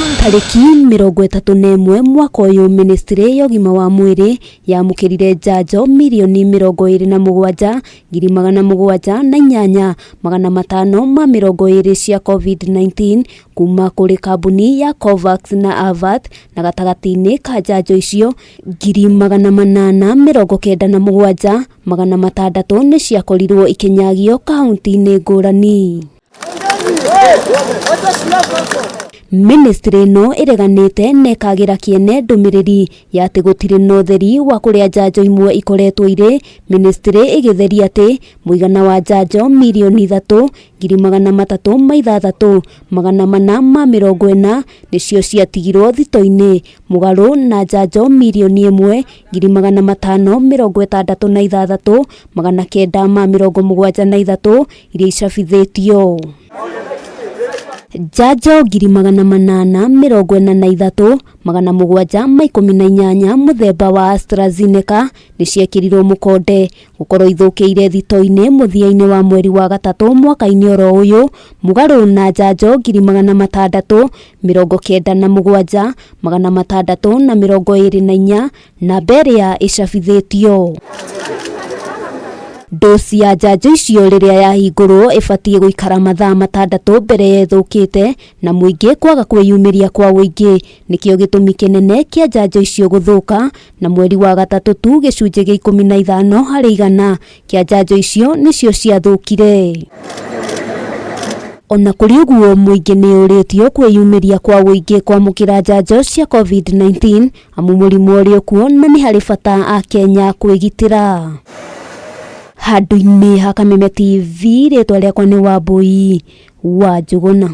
Tariki 31 mwaka uyu ministry ya ugima wa mwiri yamukirire njanjo milioni 27,708,520 cia COVID-19 kuma kuri kambuni ya Covax na Avat, na gatagati-ini ka njanjo icio 897,600 ni ciakorirwo ikinyagio kaunti-ini ngurani. Ministry no ireganite nekagira kiene ndumiriri ya ati gutire na utheri wa kuria njanjo imwe ikoretwo iri. Ministry igitheria ati muigana wa njanjo milioni 3,366,440 nicio ciatigirwo thito-ini, mugaru na njanjo milioni 1,566,973 iria icabithitio. Njanjo 843,718 muthemba wa AstraZeneca ni ciekirirwo mukonde gukorwo ithukiire thito-ini muthia-ini wa mweri wa gatatu mwaka-ini oro uyu, mugaru na njanjo 697,624 na beria icabithitio. Dosi ya njanjo icio riria yahingurwo ibatie guikara mathaa 6 mbere yethukite na muingi kwaga kwiyumiria kwa wingi, nikio gitumi kinene kia njanjo icio guthuka, na mweri wa gatatu tu gicunji gia 15 harĩ igana kia njanjo icio nicio ciathukire. Ona kuri uguo muingi ni uritio kwiyumiria kwa wingi kwamukira njanjo cia COVID-19 amu murimu uri kuo na ni hari bata a Kenya kwigitira. Handu-ini ha Kameme TV, ritwa riakwa ni Wambui wa Njuguna.